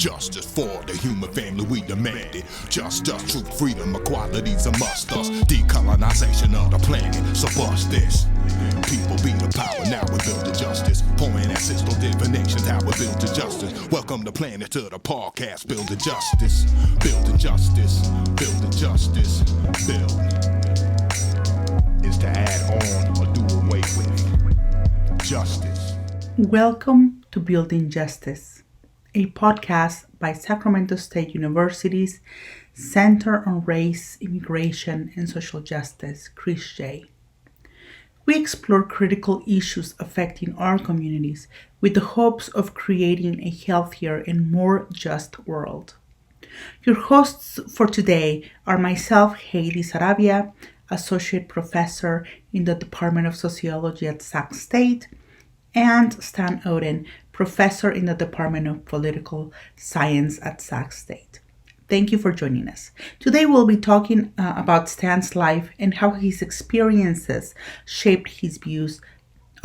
Justice for the human family, we demand it. Justice, truth, freedom, equality's a must. Us decolonization of the planet. So bust this. People be the power, now we build the justice. Pouring ancestral divinations, how we build the justice. Welcome the planet to the podcast. Build the justice, building justice, building justice. Build is to add on or do away with justice. Welcome to Building Justice, a podcast by Sacramento State University's Center on Race, Immigration, and Social Justice, Chris J. We explore critical issues affecting our communities with the hopes of creating a healthier and more just world. Your hosts for today are myself, Heidy Sarabia, Associate Professor in the Department of Sociology at Sac State, and Stan Oden, Professor in the Department of Political Science at Sac State. Thank you for joining us. Today we'll be talking about Stan's life and how his experiences shaped his views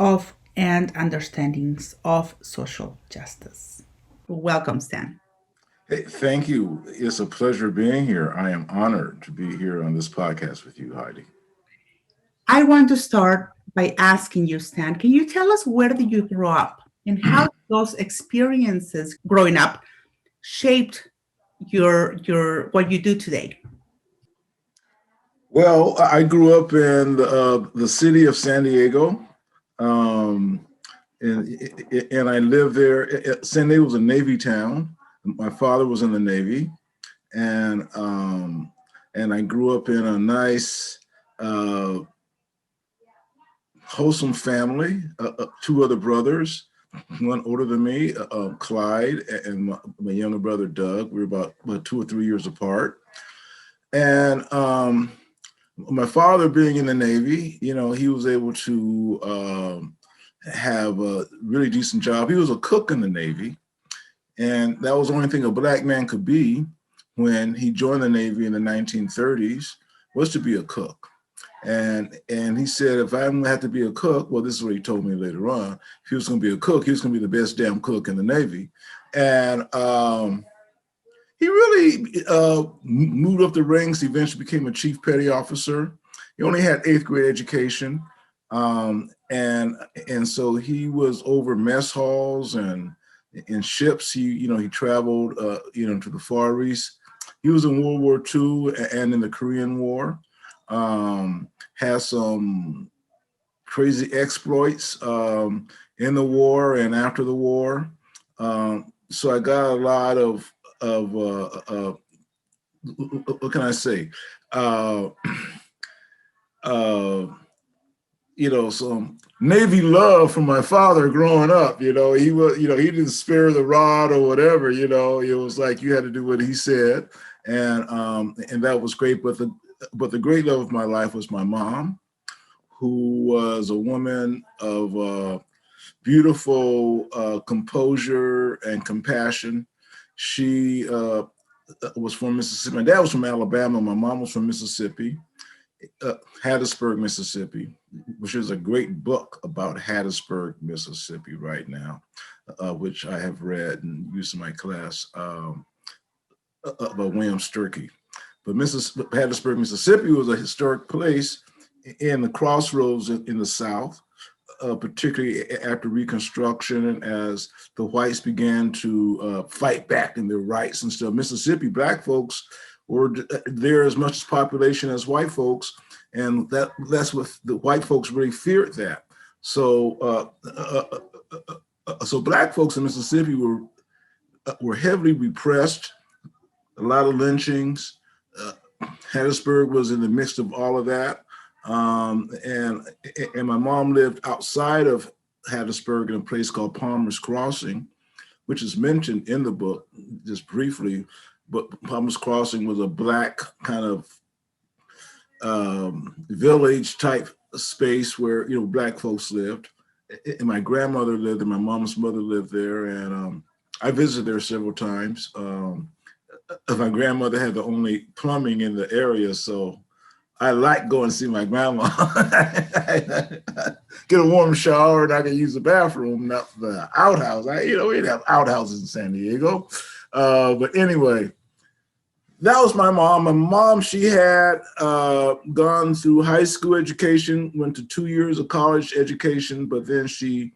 of and understandings of social justice. Welcome, Stan. Hey, thank you. It's a pleasure being here. I am honored to be here on this podcast with you, Heidy. I want to start by asking you, Stan, can you tell us where did you grow up and how those experiences growing up shaped your what you do today? Well, I grew up in the city of San Diego, and I lived there. San Diego was a Navy town. My father was in the Navy, and I grew up in a nice, wholesome family. Two other brothers, one older than me, Clyde, and my younger brother, Doug. We were about 2 or 3 years apart. And my father being in the Navy, you know, he was able to have a really decent job. He was a cook in the Navy. And that was the only thing a Black man could be when he joined the Navy in the 1930s, was to be a cook. And he said, if I'm gonna have to be a cook, well, this is what he told me later on. If he was gonna be a cook, he was gonna be the best damn cook in the Navy. And he really moved up the ranks. He eventually became a chief petty officer. He only had 8th grade education. And so he was over mess halls and in ships. He traveled, to the Far East. He was in World War II and in the Korean War. Had some crazy exploits in the war and after the war. So I got a lot of what can I say? Some Navy love from my father growing up. He didn't spare the rod or whatever. It was like you had to do what he said, and that was great. But the great love of my life was my mom, who was a woman of beautiful composure and compassion. She was from Mississippi. My dad was from Alabama. My mom was from Mississippi, Hattiesburg, Mississippi, which is a great book about Hattiesburg, Mississippi right now, which I have read and used in my class by William Sturkey. But Hattiesburg, Mississippi was a historic place in the crossroads in the South, particularly after Reconstruction, as the whites began to fight back in their rights and stuff. Mississippi Black folks were there as much as population as white folks, and that's what the white folks really feared that. So Black folks in Mississippi were heavily repressed, a lot of lynchings. Hattiesburg was in the midst of all of that. And my mom lived outside of Hattiesburg in a place called Palmer's Crossing, which is mentioned in the book just briefly. But Palmer's Crossing was a Black kind of village type space where Black folks lived. And my grandmother lived, and my mom's mother lived there, and I visited there several times. My grandmother had the only plumbing in the area, so I like going to see my grandma. Get a warm shower, and I can use the bathroom, not the outhouse. We didn't have outhouses in San Diego. But anyway, that was my mom. My mom, she had gone through high school education, went to 2 years of college education, but then she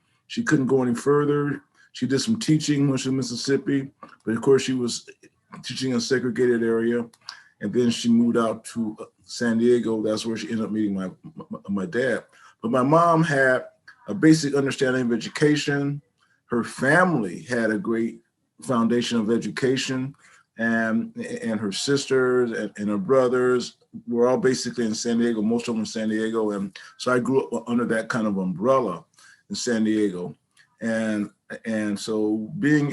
couldn't go any further. She did some teaching when she was in Mississippi, but of course she was teaching in a segregated area. And then she moved out to San Diego. That's where she ended up meeting my dad. But my mom had a basic understanding of education. Her family had a great foundation of education, and her sisters and her brothers were all basically in San Diego, most of them in San Diego. And so I grew up under that kind of umbrella in San Diego. And so being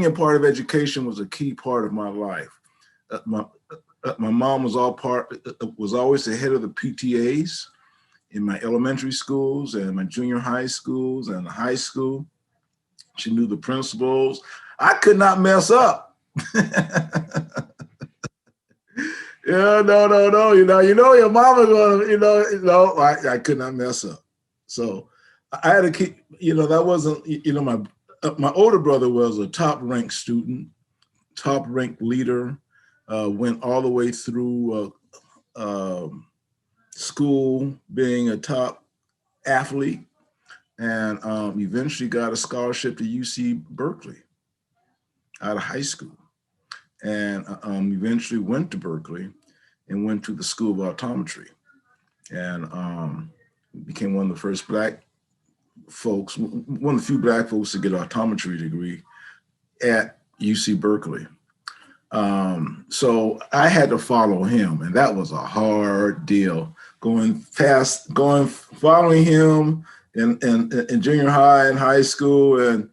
a part of education was a key part of my life. My mom was always the head of the PTAs in my elementary schools and my junior high schools and high school. She knew the principals. I could not mess up. Yeah, no. You know your mama gonna, I could not mess up. So I had to keep, that wasn't, my older brother was a top ranked student, top ranked leader, went all the way through school, being a top athlete, and eventually got a scholarship to UC Berkeley out of high school. And eventually went to Berkeley and went to the School of Optometry, and became one of the first Black folks, one of the few Black folks to get an optometry degree at UC Berkeley. So I had to follow him, and that was a hard deal. Following him in junior high and high school, and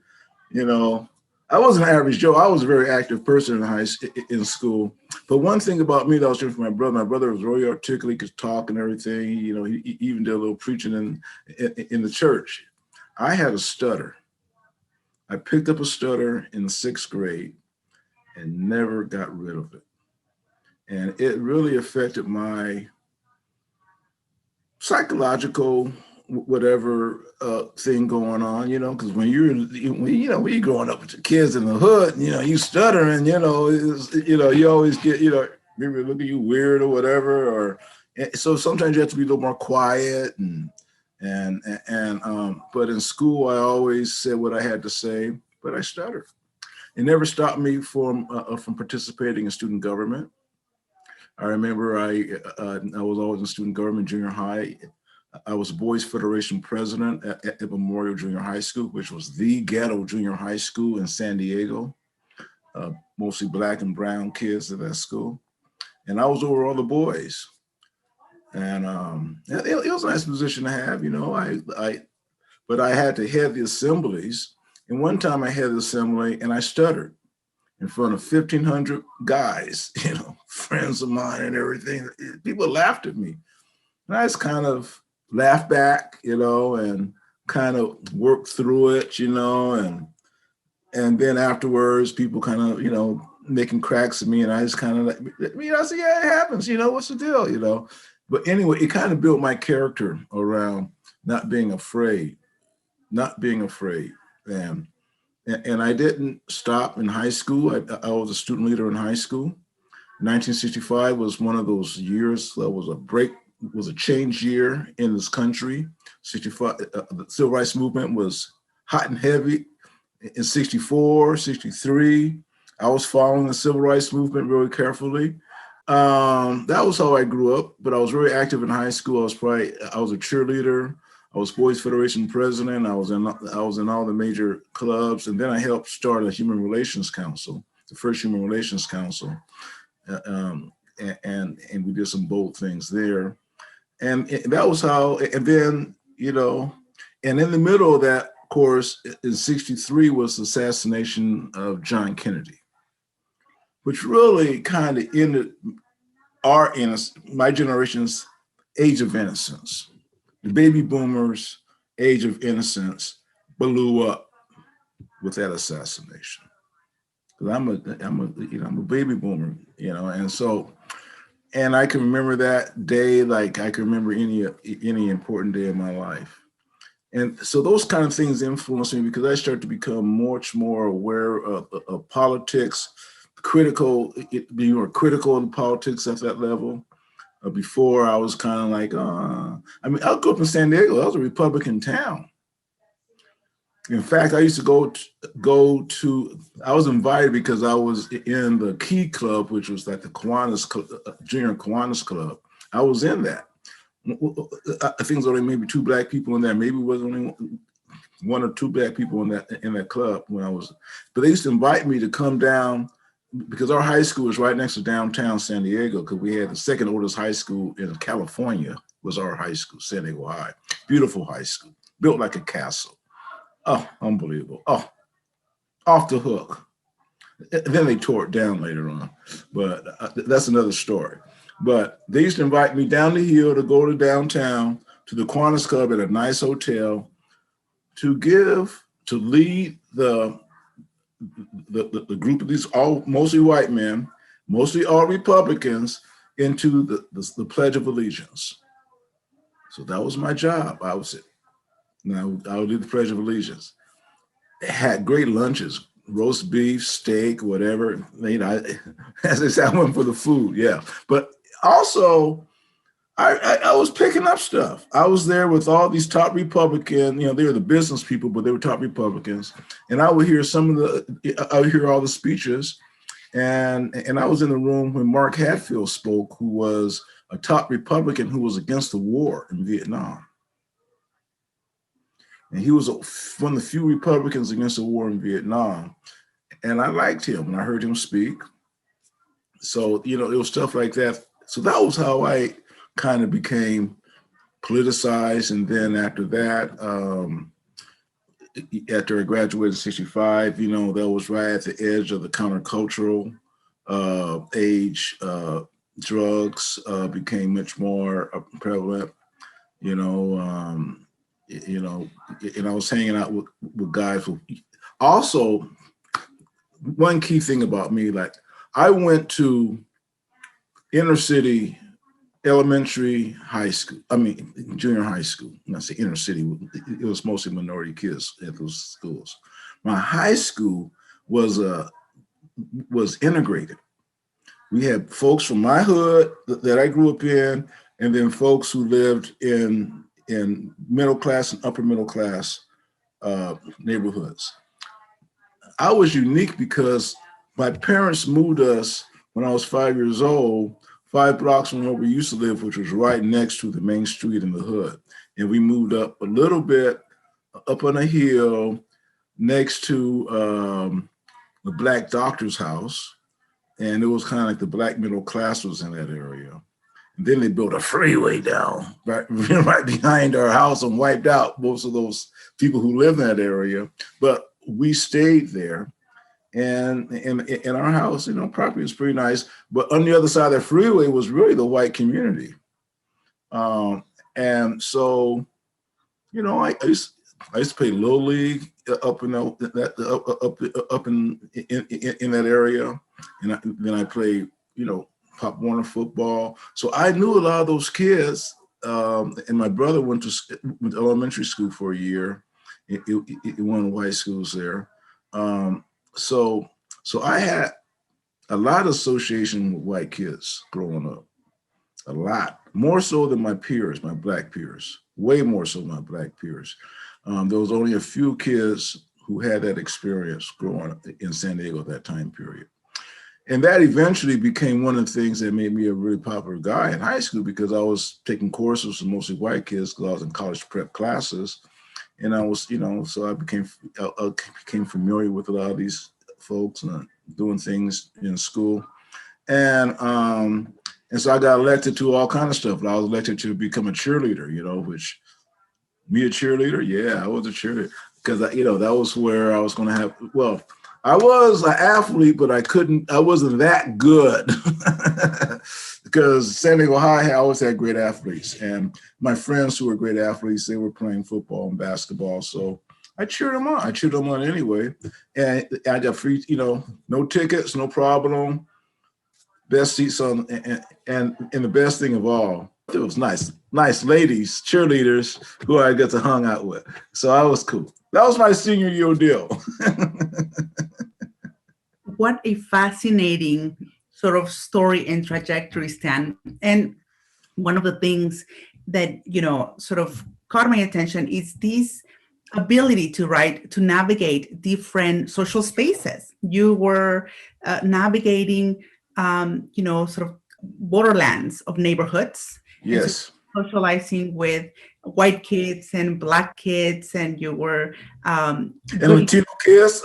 I wasn't an average Joe. I was a very active person in school. But one thing about me that was different from my brother was really articulate, could talk and everything. He even did a little preaching in the church. I had a stutter. I picked up a stutter in the 6th grade and never got rid of it. And it really affected my psychological whatever thing going on, because when you're growing up with the kids in the hood, you stuttering, you always get, people look at you weird or whatever, so sometimes you have to be a little more quiet but in school I always said what I had to say, but I stuttered. It never stopped me from participating in student government. I remember I was always in student government junior high. I was Boys Federation president at Memorial Junior High School, which was the ghetto junior high school in San Diego, mostly Black and brown kids at that school. And I was over all the boys. And it was a nice position to have, but I had to head the assemblies. And one time I had the assembly and I stuttered in front of 1,500 guys, friends of mine and everything. People laughed at me. And I just kind of laughed back, and kind of worked through it, and then afterwards people kind of, making cracks at me, and I just kind of I said, yeah, it happens, what's the deal, But anyway, it kind of built my character around not being afraid. And I didn't stop in high school. I was a student leader in high school. 1965 was one of those years that was a change year in this country. 65, the Civil Rights Movement was hot and heavy in 64, 63. I was following the Civil Rights Movement really carefully. That was how I grew up, but I was very active in high school. I was a cheerleader. I was Boys Federation president. I was in all the major clubs, and then I helped start a Human Relations Council, the first Human Relations Council, and we did some bold things there. And that was how. And then and in the middle of that, of course, in '63 was the assassination of John Kennedy, which really kind of ended my generation's age of innocence. The baby boomers' age of innocence blew up with that assassination. Because I'm a baby boomer, and so, and I can remember that day like I can remember any important day of my life. And so those kind of things influenced me because I started to become much more aware of politics, critical, being more critical in politics at that level. Before I was kind of like, I mean, I grew up in San Diego. That was a Republican town. In fact, I used to go to, I was invited because I was in the Key Club, which was like the Kiwanis, Junior Kiwanis Club. I was in that. I think there was only maybe 2 Black people in there. Maybe it was only 1 or 2 Black people in that club when I was, but they used to invite me to come down because our high school was right next to downtown San Diego, because we had the second oldest high school in California was our high school, San Diego High. Beautiful high school, built like a castle. Oh, unbelievable. Oh, off the hook. And then they tore it down later on, but that's another story. But they used to invite me down the hill to go to downtown to the Kiwanis Club at a nice hotel to lead the group of these mostly white men, mostly all Republicans, into the Pledge of Allegiance. So that was my job. I would do the Pledge of Allegiance. It had great lunches, roast beef, steak, whatever. You know, as I said, I went for the food, yeah. But also, I was picking up stuff. I was there with all these top Republican, you know, they were the business people, but they were top Republicans. And I would hear I would hear all the speeches. And I was in the room when Mark Hatfield spoke, who was a top Republican who was against the war in Vietnam. And he was one of the few Republicans against the war in Vietnam. And I liked him when I heard him speak. So, you know, it was stuff like that. So that was how I kind of became politicized. And then after that, after I graduated in 65, you know, that was right at the edge of the countercultural age. Drugs became much more prevalent, you know, and I was hanging out with guys who also, one key thing about me, like I went to inner city elementary, high school, junior high school. When I say inner city, it was mostly minority kids at those schools. My high school was integrated. We had folks from my hood that I grew up in, and then folks who lived in middle class and upper middle class neighborhoods. I was unique because my parents moved us when I was 5 years old, 5 blocks from where we used to live, which was right next to the main street in the hood. And we moved up a little bit, up on a hill next to the Black doctor's house. And it was kind of like the Black middle class was in that area. And then they built a freeway down right behind our house and wiped out most of those people who lived in that area. But we stayed there. And in our house, you know, property was pretty nice. But on the other side of the freeway was really the white community. And so, you know, I used to play Little League up in that area. And then I played, you know, Pop Warner football. So I knew a lot of those kids. And my brother went to elementary school for a year in one of the white schools there. So I had a lot of association with white kids growing up, a lot, more so than my peers, my Black peers, way more so than my Black peers. There was only a few kids who had that experience growing up in San Diego at that time period. And that eventually became one of the things that made me a really popular guy in high school, because I was taking courses with mostly white kids because I was in college prep classes. And I was, you know, so I became familiar with a lot of these folks and doing things in school. And so I got elected to all kinds of stuff. I was elected to become a cheerleader, you know, which, me a cheerleader? Yeah, I was a cheerleader. Because, you know, that was where I was going to have, well, I was an athlete, but I wasn't that good. Because San Diego High always had great athletes. And my friends who were great athletes, they were playing football and basketball. So I cheered them on. I cheered them on anyway. And I got free, you know, no tickets, no problem. Best seats on, and the best thing of all, It was nice ladies, cheerleaders who I got to hang out with. So I was cool. That was my senior year deal. What a fascinating sort of story and trajectory, Stan. And one of the things that, sort of caught my attention is this ability to navigate different social spaces. You were navigating, sort of borderlands of neighborhoods, and so Yes. socializing with white kids and black kids, and you were And going. Latino kids,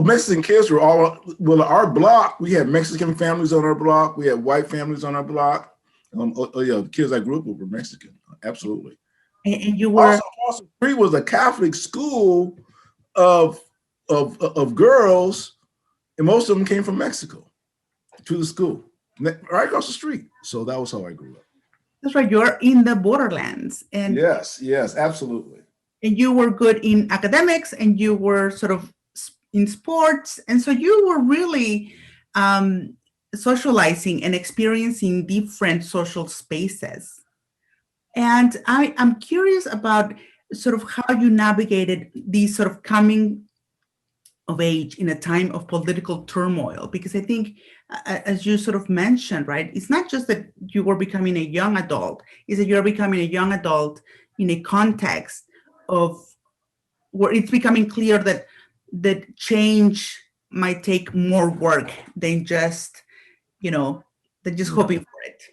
Mexican kids were all, well, our block, we had Mexican families on our block. We had white families on our block. Yeah, the kids I grew up with were Mexican. Absolutely. And you were. Also, across the street was a Catholic school of, of girls, and most of them came from Mexico to the school, right across the street. So that was how I grew up. That's right. You're in the borderlands, Yes, absolutely. and you were good in academics, and you were sort of in sports, and so you were really socializing and experiencing different social spaces. And I'm curious about sort of how you navigated these sort of coming of age in a time of political turmoil, because I think, as you sort of mentioned, right, it's not just that you were becoming a young adult, is that you're becoming a young adult in a context of where it's becoming clear that change might take more work than just, than just hoping for it.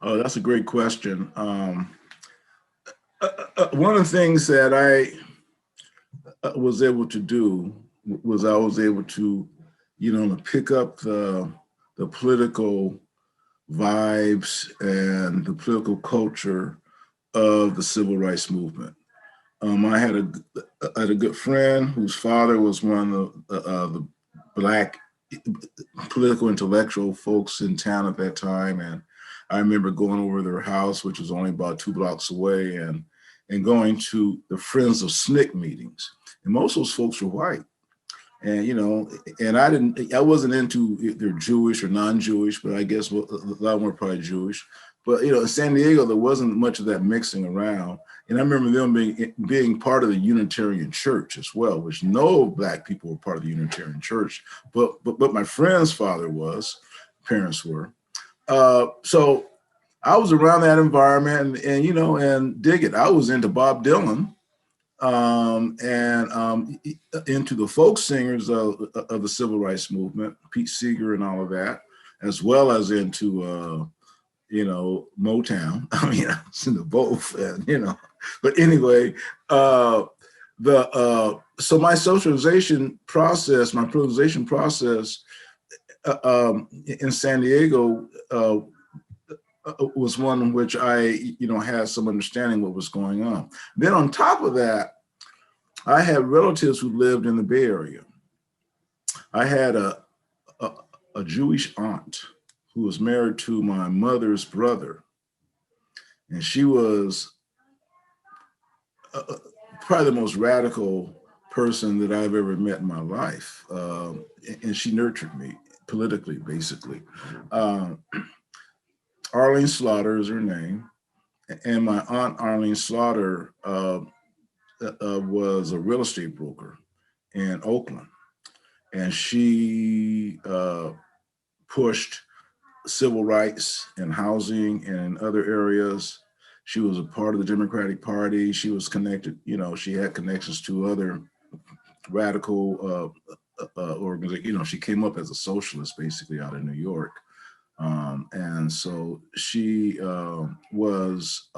Oh, that's a great question. One of the things that I was able to do was I was able to, pick up the political vibes and the political culture of the civil rights movement. I had a good friend whose father was one of the Black political intellectual folks in town at that time, and I remember going over to their house, which was only about 2 blocks away, and going to the Friends of SNCC meetings. And most of those folks were white. And, and I wasn't into if they're Jewish or non-Jewish, but I guess a lot of them were probably Jewish. But, in San Diego, there wasn't much of that mixing around. And I remember them being part of the Unitarian Church as well, which no Black people were part of the Unitarian Church, but my friend's father was, parents were. So I was around that environment and and dig it. I was into Bob Dylan and into the folk singers of the civil rights movement, Pete Seeger and all of that, as well as into, Motown. I mean, I was into both, and, but anyway, so my socialization process, my politicization process in San Diego was one in which I, had some understanding what was going on. Then on top of that, I had relatives who lived in the Bay Area. I had a Jewish aunt who was married to my mother's brother, and she was probably the most radical person that I've ever met in my life, and she nurtured me politically, basically. Arlene Slaughter is her name, and my aunt Arlene Slaughter was a real estate broker in Oakland, and she pushed civil rights and housing and other areas. She was a part of the Democratic Party. She was connected, she had connections to other radical organizations. She came up as a socialist basically out of New York. And so she was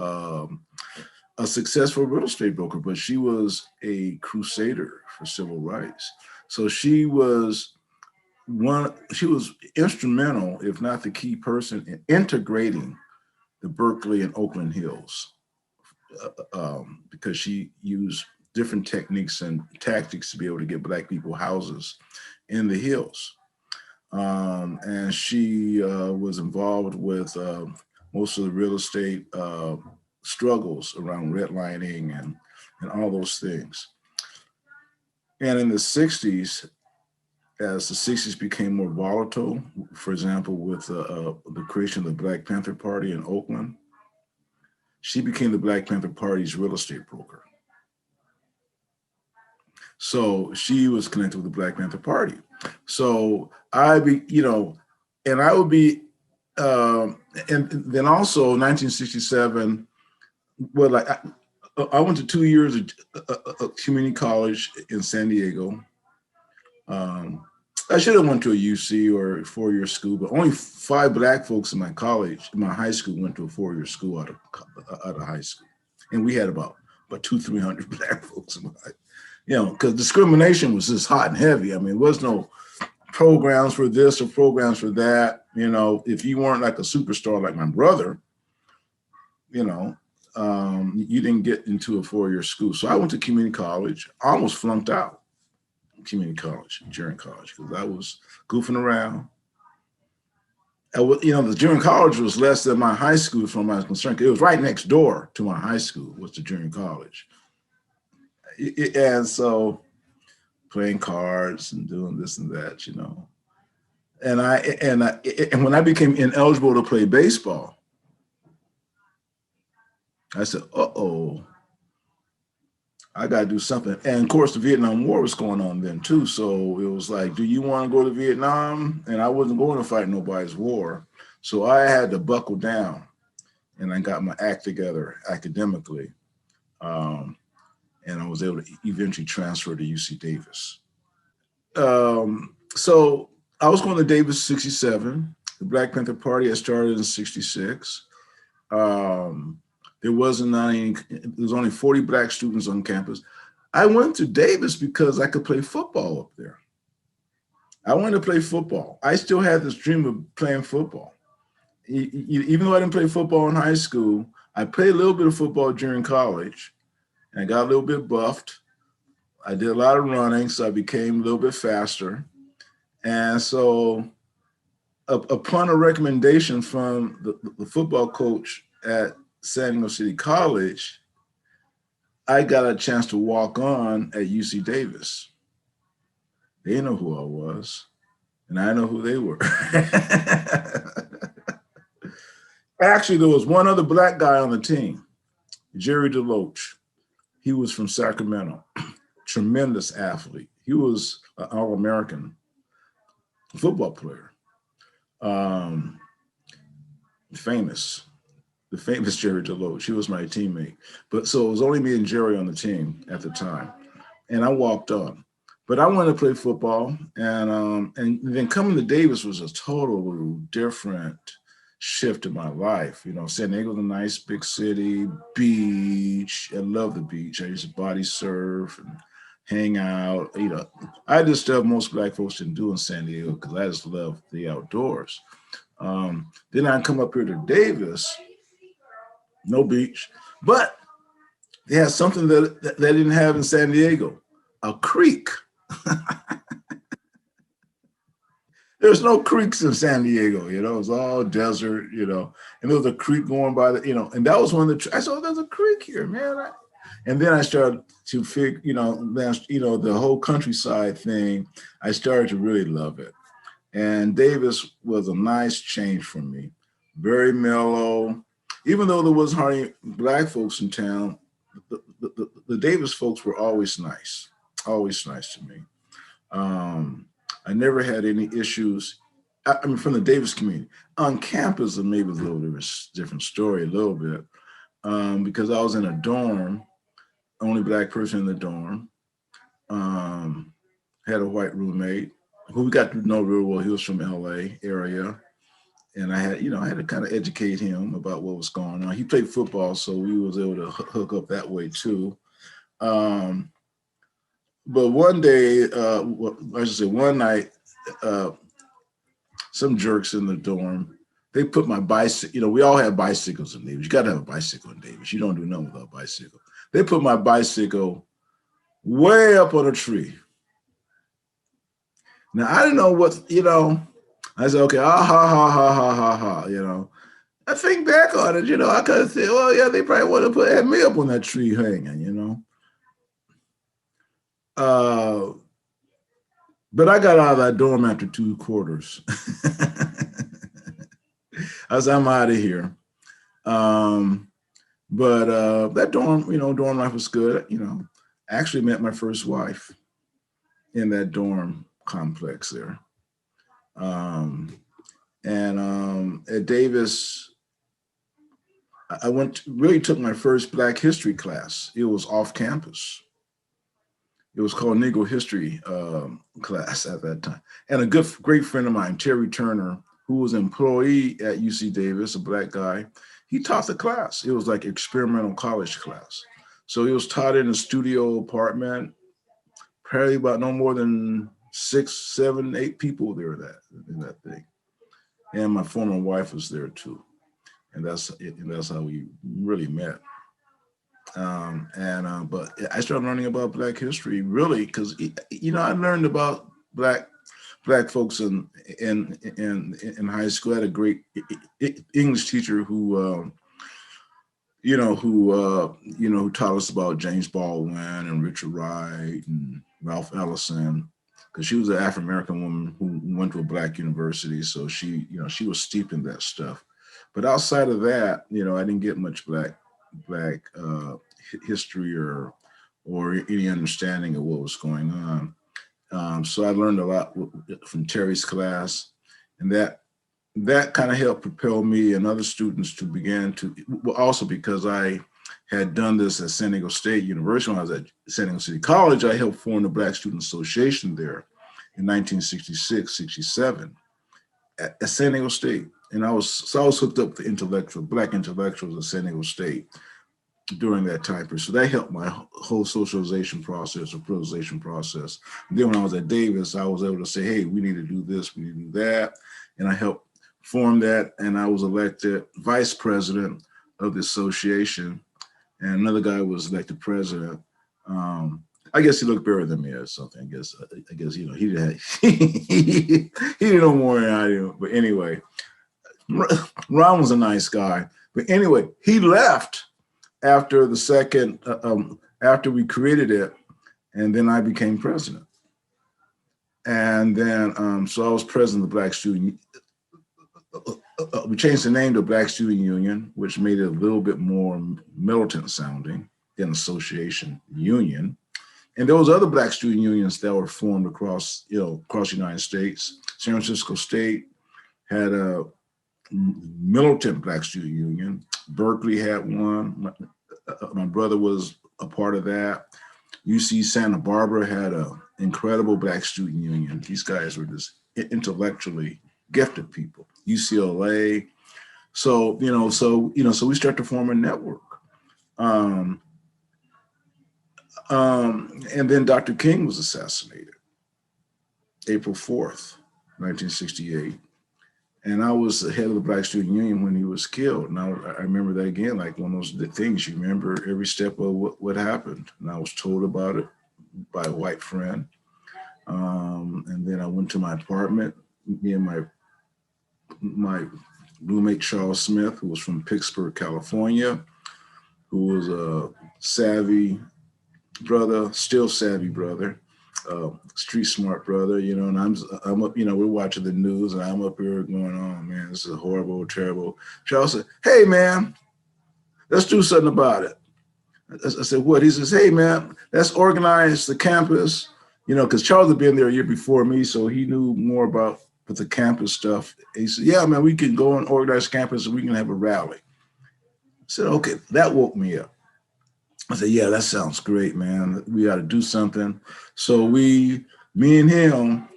a successful real estate broker, but she was a crusader for civil rights. So she was instrumental, if not the key person, in integrating the Berkeley and Oakland Hills, because she used different techniques and tactics to be able to get Black people houses in the hills. And she was involved with most of the real estate struggles around redlining and all those things. And in the 60s, as the 60s became more volatile, for example, with the creation of the Black Panther Party in Oakland, she became the Black Panther Party's real estate broker. So she was connected with the Black Panther Party. So and I would be, and then also 1967, well, like I went to 2 years of community college in San Diego. I should have went to a UC or a 4-year school, but only 5 Black folks in my high school went to a 4-year school out of high school. And we had about 200-300 Black folks in my because discrimination was just hot and heavy. I mean, there was no programs for this or programs for that. If you weren't like a superstar like my brother, you didn't get into a 4-year school. So I went to community college, almost flunked out community college, during college, because I was goofing around. The junior college was less than my high school from my concern. It was right next door to my high school, was the junior college. And so playing cards and doing this and that, and when I became ineligible to play baseball, I said, uh-oh, I got to do something. And of course, the Vietnam War was going on then too. So it was like, do you want to go to Vietnam? And I wasn't going to fight nobody's war. So I had to buckle down, and I got my act together academically. And I was able to eventually transfer to UC Davis. So I was going to Davis 67. The Black Panther Party had started in 66. There was only 40 Black students on campus. I went to Davis because I could play football up there. I wanted to play football. I still had this dream of playing football. Even though I didn't play football in high school, I played a little bit of football during college, and I got a little bit buffed. I did a lot of running, so I became a little bit faster. And so upon a recommendation from the football coach at San Diego City College, I got a chance to walk on at UC Davis. They know who I was, and I know who they were. Actually, there was one other Black guy on the team, Jerry DeLoach. He was from Sacramento, tremendous athlete. He was an All-American football player, the famous Jerry DeLoach. He was my teammate. But so it was only me and Jerry on the team at the time. And I walked on. But I wanted to play football. And then coming to Davis was a totally different shift in my life. San Diego's a nice big city, beach. I love the beach. I used to body surf and hang out. I did stuff most Black folks didn't do in San Diego because I just love the outdoors. Then I come up here to Davis, no beach, but they had something that they didn't have in San Diego, a creek. There's no creeks in San Diego, it's all desert, and there was a creek going by and that was one of I said, there's a creek here, man. And then I started to figure, the whole countryside thing, I started to really love it. And Davis was a nice change for me, very mellow. Even though there was hardly Black folks in town, the Davis folks were always nice to me. I never had any issues. From the Davis community. On campus, maybe a little different story, a little bit, because I was in a dorm, only Black person in the dorm. Had a white roommate who we got to know real well. He was from LA area. And I had to kind of educate him about what was going on. He played football, so we was able to hook up that way too. But one day, one night, some jerks in the dorm, they put my bicycle, we all have bicycles in Davis. You got to have a bicycle in Davis. You don't do nothing without a bicycle. They put my bicycle way up on a tree. Now, I didn't know what, I said, okay, ha. I think back on it, I could have said, well, yeah, they probably would have had me up on that tree hanging, But I got out of that dorm after 2 quarters. I was, I'm out of here. But that dorm, dorm life was good. I actually met my first wife in that dorm complex there. And at Davis, I really took my first Black history class. It was off campus. It was called Negro History class at that time. And a great friend of mine, Terry Turner, who was an employee at UC Davis, a Black guy, he taught the class. It was like experimental college class. So it was taught in a studio apartment, probably about no more than 6, 7, 8 people there in that thing. And my former wife was there too. And that's how we really met. But I started learning about Black history really because I learned about Black folks in high school. I had a great English teacher who who taught us about James Baldwin and Richard Wright and Ralph Ellison, because she was an African American woman who went to a Black university, so she was steeped in that stuff. But outside of that, I didn't get much Black history or any understanding of what was going on. So I learned a lot from Terry's class, and that kind of helped propel me and other students to begin to, well, also because I had done this at San Diego State University when I was at San Diego City College. I helped form the Black Student Association there in 1966, 67 at San Diego State. And I was hooked up to Black intellectuals at San Diego State during that time period. So that helped my whole socialization process or privatization process. And then when I was at Davis, I was able to say, hey, we need to do this, we need to do that. And I helped form that, and I was elected vice president of the association. And another guy was elected president. I guess he looked better than me or something. I guess he didn't he didn't know more than I do. But anyway, Ron was a nice guy. But anyway, he left after the second, after we created it, and then I became president. And then, so I was president of the Black Student. We changed the name to Black Student Union, which made it a little bit more militant sounding than association union. And there was other Black student unions that were formed across the United States. San Francisco State had a militant Black student union. Berkeley had one. My brother was a part of that. UC Santa Barbara had an incredible Black student union. These guys were just intellectually gifted people. UCLA. So we start to form a network. And then Dr. King was assassinated, April 4th, 1968. And I was the head of the Black Student Union when he was killed. And I remember that again, like one of those things, you remember every step of what happened. And I was told about it by a white friend. And then I went to my apartment, me and my roommate, Charles Smith, who was from Pittsburgh, California, who was a savvy brother, still savvy brother, street smart brother, and I'm up, we're watching the news and I'm up here going, oh man, this is horrible, terrible. Charles said, hey man, let's do something about it. I said, what? He says, hey man, let's organize the campus, because Charles had been there a year before me, so he knew more about the campus stuff. He said, yeah, man, we can go and organize campus and we can have a rally. I said, okay, that woke me up. I said, yeah, that sounds great, man. We got to do something. So me and him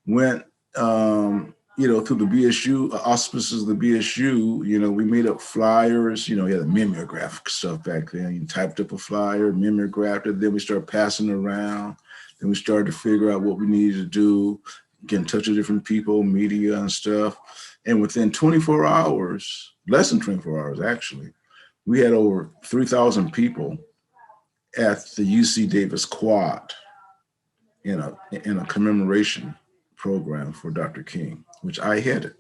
went, through the BSU, auspices of the BSU, we made up flyers, we had a mimeograph stuff back then. You typed up a flyer, mimeographed it, then we started passing it around. Then we started to figure out what we needed to do, get in touch with different people, media and stuff. And within 24 hours, less than 24 hours, actually, we had over 3,000 people at the UC Davis Quad in a commemoration program for Dr. King, which I headed.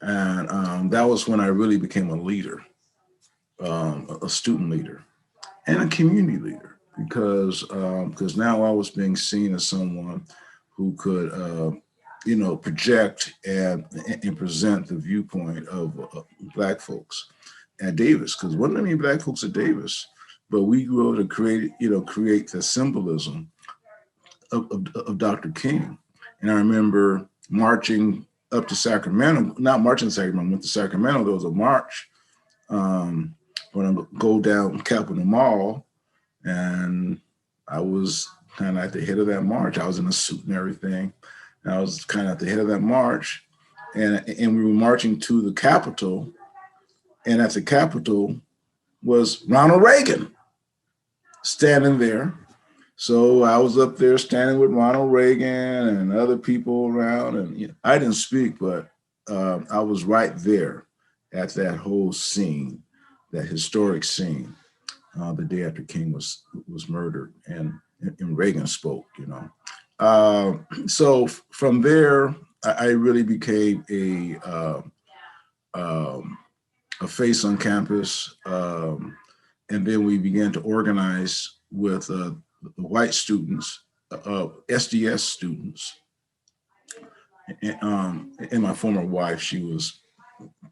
And that was when I really became a leader, a student leader and a community leader, because now I was being seen as someone who could, project and present the viewpoint of Black folks at Davis, because wasn't any Black folks at Davis, but we grew able to create the symbolism of Dr. King. And I remember marching up to Sacramento, not marching to Sacramento, went to Sacramento. There was a march when I go down Capitol Mall, and I was kind of at the head of that march. I was in a suit and everything. And I was kind of at the head of that march, and we were marching to the Capitol, and at the Capitol was Ronald Reagan standing there. So I was up there standing with Ronald Reagan and other people around, and I didn't speak, but I was right there at that whole scene, that historic scene, the day after King was murdered, and Reagan spoke. So from there, I really became a face on campus, and then we began to organize with the white students, SDS students, and my former wife. She was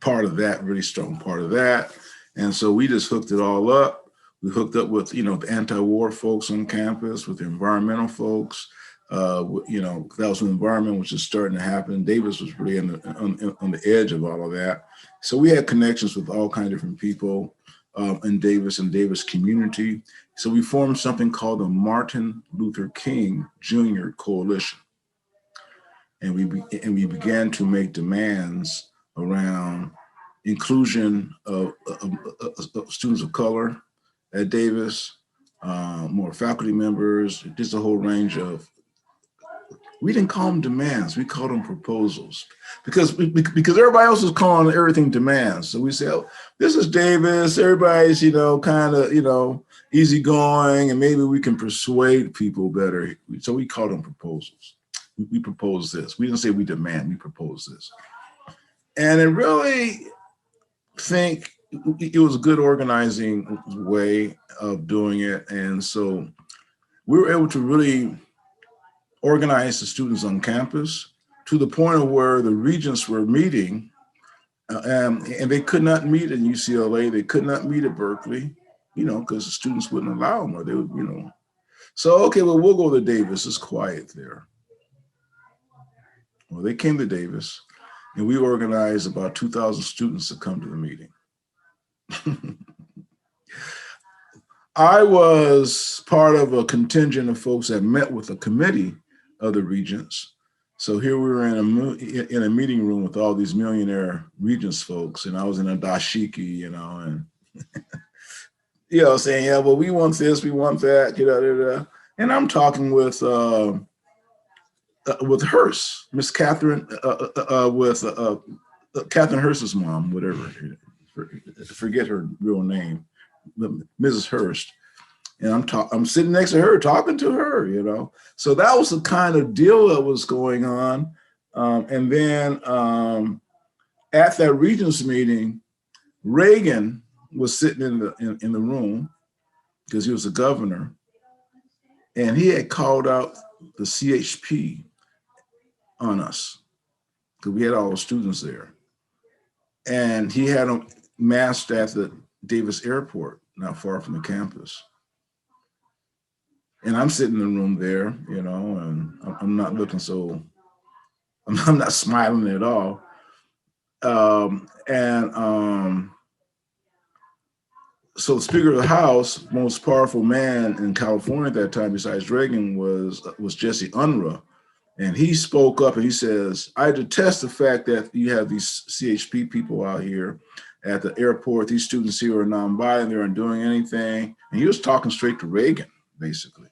part of that, really strong part of that, and so we just hooked it all up. We hooked up with the anti-war folks on campus, with the environmental folks. That was when environment was just starting to happen. Davis was really on the edge of all of that. So we had connections with all kinds of different people in Davis and Davis community. So we formed something called the Martin Luther King Jr. Coalition. And we began to make demands around inclusion of students of color at Davis, more faculty members, just a whole range of. We didn't call them demands, we called them proposals, because everybody else was calling everything demands. So we said, oh, this is Davis, everybody's, kind of, easygoing, and maybe we can persuade people better. So we called them proposals. We proposed this. We didn't say we demand, we proposed this. And I really think it was a good organizing way of doing it. And so we were able to really organize the students on campus to the point of where the regents were meeting, and they could not meet in UCLA. They could not meet at Berkeley, because the students wouldn't allow them, or they would, So, okay, well, we'll go to Davis. It's quiet there. Well, they came to Davis, and we organized about 2,000 students to come to the meeting. I was part of a contingent of folks that met with a committee of the regents. So here we were in a meeting room with all these millionaire regents folks, and I was in a dashiki, and saying, yeah, well, we want this, we want that, and I'm talking with Hearst, Miss Catherine, with Catherine Hearst's mom, whatever, forget her real name, Mrs. Hearst. And I'm sitting next to her, talking to her, So that was the kind of deal that was going on. And then at that regents meeting, Reagan was sitting in the room because he was the governor, and he had called out the CHP on us because we had all the students there, and he had them massed at the Davis Airport, not far from the campus. And I'm sitting in the room there, and I'm not looking I'm not smiling at all. So the Speaker of the House, most powerful man in California at that time, besides Reagan, was Jesse Unruh. And he spoke up and he says, I detest the fact that you have these CHP people out here at the airport. These students here are non-violent, they aren't doing anything. And he was talking straight to Reagan, basically.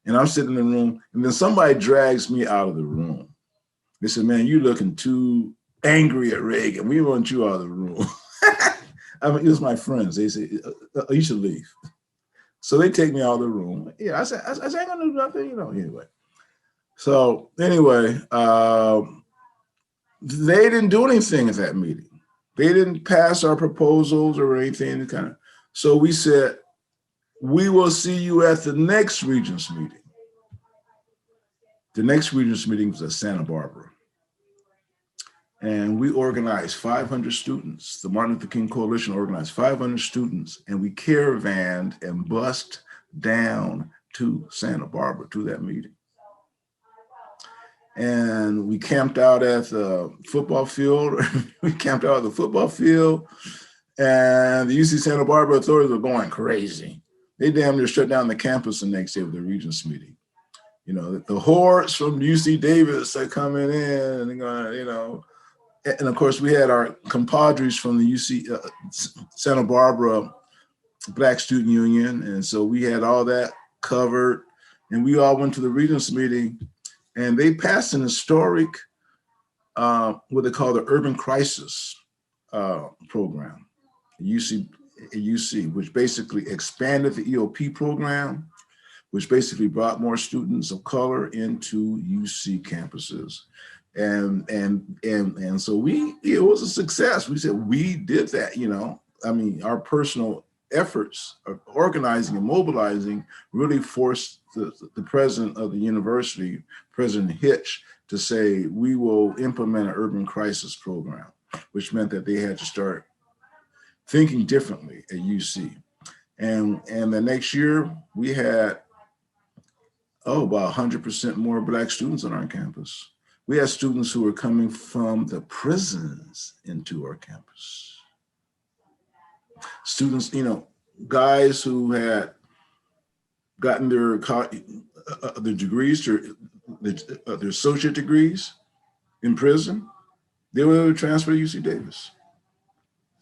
And I'm sitting in the room, and then somebody drags me out of the room. They said, man, you're looking too angry at Reagan. We want you out of the room. I mean, it was my friends. They said, you should leave. So they take me out of the room. Yeah, I said, I ain't gonna do nothing, anyway. So anyway, they didn't do anything at that meeting. They didn't pass our proposals or anything. So we said, we will see you at the next regents meeting. The next Regents meeting was at Santa Barbara. And we organized 500 students. The Martin Luther King Coalition organized 500 students, and we caravanned and bussed down to Santa Barbara to that meeting. And we camped out at the football field. We camped out at the football field, and the UC Santa Barbara authorities were going crazy. They damn near shut down the campus the next day with the Regents meeting. You know, the hordes from UC Davis are coming in and going, you know, and of course we had our compadres from the UC Santa Barbara Black Student Union. And so we had all that covered, and we all went to the Regents meeting, and they passed an historic, what they call the Urban Crisis program, UC, which basically expanded the EOP program, which basically brought more students of color into UC campuses. And so it was a success. We said, we did that, you know. I mean, our personal efforts of organizing and mobilizing really forced the president of the university, President Hitch, to say, we will implement an urban crisis program, which meant that they had to start thinking differently at UC. And the next year we had, about 100% more Black students on our campus. We had students who were coming from the prisons into our campus. Students, you know, guys who had gotten their degrees, their associate degrees in prison, they were able to transfer to UC Davis.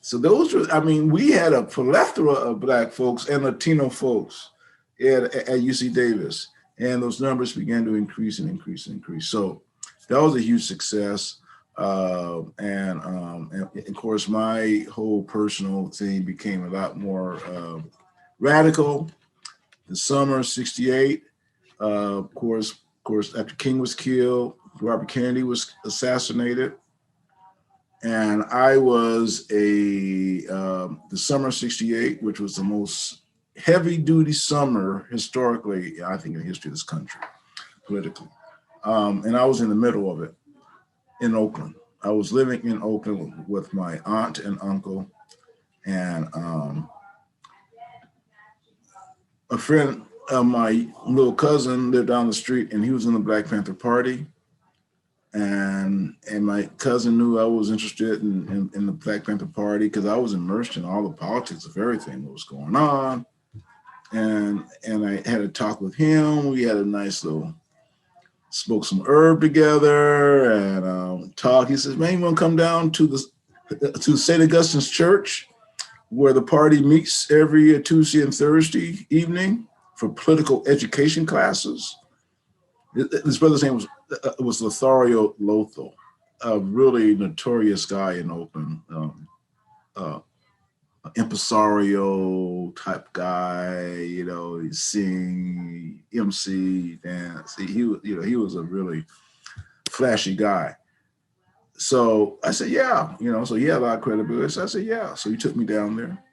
So those were, I mean, we had a plethora of Black folks and Latino folks at UC Davis, and those numbers began to increase and increase and increase. So that was a huge success. And of course, my whole personal thing became a lot more radical. The summer of '68, of course, after King was killed, Robert Kennedy was assassinated. And I was the summer of '68, which was the most heavy duty summer historically, I think, in the history of this country, politically. And I was in the middle of it in Oakland. I was living in Oakland with my aunt and uncle, and a friend of my little cousin lived down the street, and he was in the Black Panther Party. And my cousin knew I was interested in the Black Panther Party because I was immersed in all the politics of everything that was going on. And I had a talk with him. We had a nice little, smoked some herb together and talk. He says, man, you want to come down to St. Augustine's Church, where the party meets every Tuesday and Thursday evening for political education classes? His brother's name was Lothario Lothal, a really notorious guy in Oakland, impresario type guy, you know, he sing, MC, dance. He was a really flashy guy. So I said, yeah, you know, so he had a lot of credibility. So I said, yeah. So he took me down there.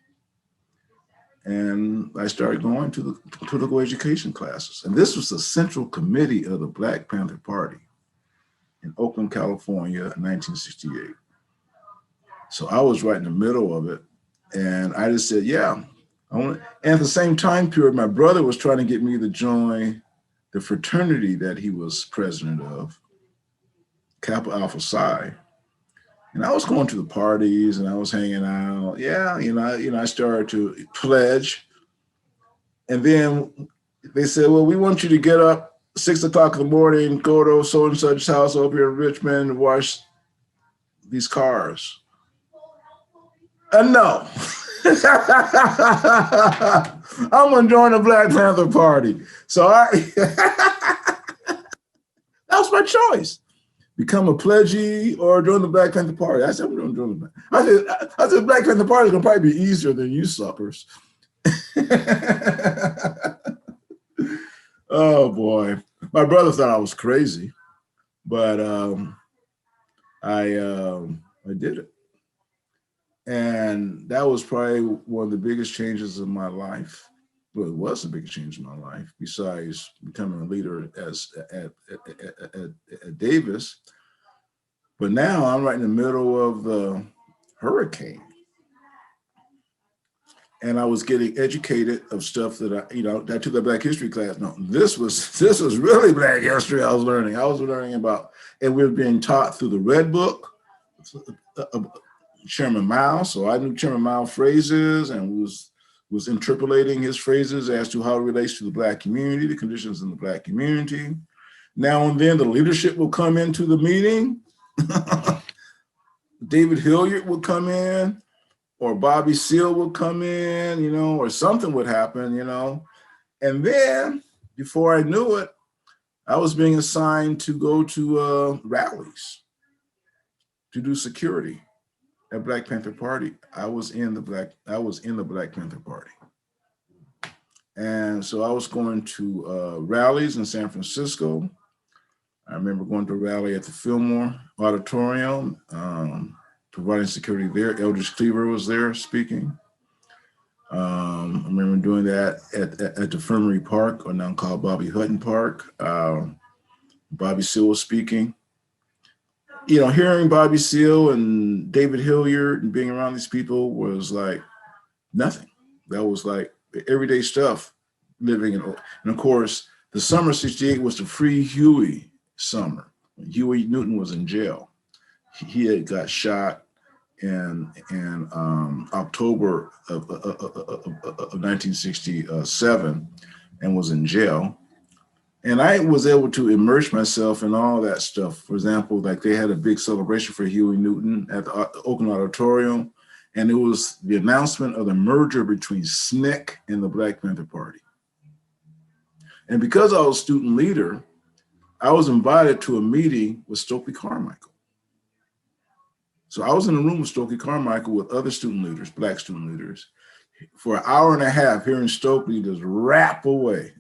And I started going to the political education classes. And this was the central committee of the Black Panther Party in Oakland, California in 1968. So I was right in the middle of it. And I just said, yeah. And at the same time period, my brother was trying to get me to join the fraternity that he was president of, Kappa Alpha Psi. And I was going to the parties and I was hanging out. Yeah, I started to pledge. And then they said, well, we want you to get up 6 o'clock in the morning, go to so and such house over here in Richmond and wash these cars. And no. I'm gonna join the Black Panther Party. So that was my choice. Become a pledgee or join the Black Panther Party. I said, I'm going to join the I said, Black Panther Party is going to probably be easier than you suckers. Oh, boy. My brother thought I was crazy, but I did it. And that was probably one of the biggest changes in my life. Well, it was the biggest change in my life, besides becoming a leader at Davis. But now I'm right in the middle of the hurricane. And I was getting educated of stuff that I took a Black history class. No, this was really Black history I was learning. I was learning about, and we were being taught through the Red Book, Chairman Mao. So I knew Chairman Mao phrases and was interpolating his phrases as to how it relates to the Black community, the conditions in the Black community. Now and then the leadership will come into the meeting. David Hilliard would come in, or Bobby Seale would come in, or something would happen, And then before I knew it, I was being assigned to go to rallies to do security at Black Panther Party. I was in the Black Panther Party. And so I was going to rallies in San Francisco. I remember going to a rally at the Fillmore Auditorium, providing security there. Eldridge Cleaver was there speaking. I remember doing that at the Infirmary Park, or now called Bobby Hutton Park. Bobby Seale was speaking. Hearing Bobby Seale and David Hilliard and being around these people was like nothing. That was like everyday stuff, living in. And of course, the summer '68 was the Free Huey summer. Huey Newton was in jail. He had got shot in October of 1967 and was in jail. And I was able to immerse myself in all that stuff. For example, like they had a big celebration for Huey Newton at the Oakland Auditorium, and it was the announcement of the merger between SNCC and the Black Panther Party. And because I was student leader, I was invited to a meeting with Stokely Carmichael. So I was in a room with Stokely Carmichael with other student leaders, Black student leaders, for an hour and a half, hearing Stokely just rap away.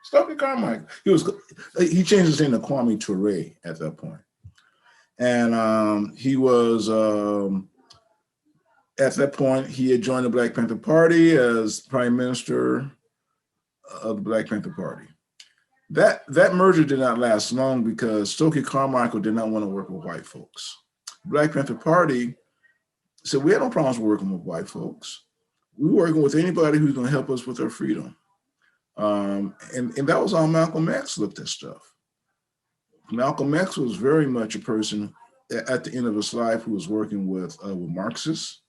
Stokely Carmichael. He changed his name to Kwame Ture at that point. And he was, at that point, he had joined the Black Panther Party as Prime Minister of the Black Panther Party. That merger did not last long because Stokely Carmichael did not want to work with white folks. Black Panther Party said, we had no problems working with white folks. We're working with anybody who's going to help us with our freedom. And that was how Malcolm X looked at stuff. Malcolm X was very much a person at the end of his life who was working with Marxists.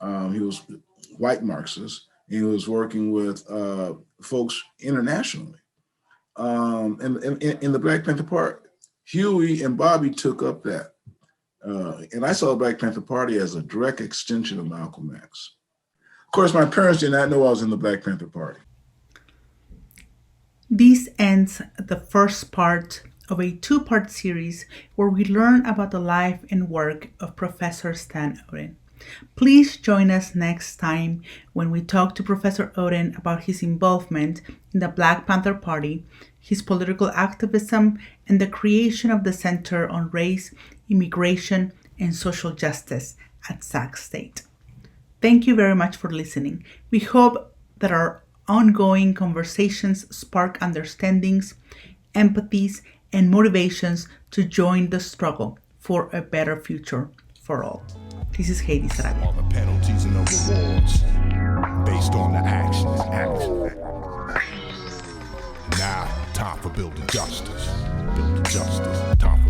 He was white Marxist. He was working with folks internationally. In the Black Panther Party, Huey and Bobby took up that. And I saw the Black Panther Party as a direct extension of Malcolm X. Of course, my parents did not know I was in the Black Panther Party. This ends the first part of a two-part series where we learn about the life and work of Professor Stan Oden. Please join us next time when we talk to Professor Oden about his involvement in the Black Panther Party, his political activism, and the creation of the Center on Race, Immigration, and Social Justice at Sac State. Thank you very much for listening. We hope that our ongoing conversations spark understandings, empathies, and motivations to join the struggle for a better future for all. This is Heidy Sarabia. All the penalties and the rewards based on the actions. Now, time for building justice. Time for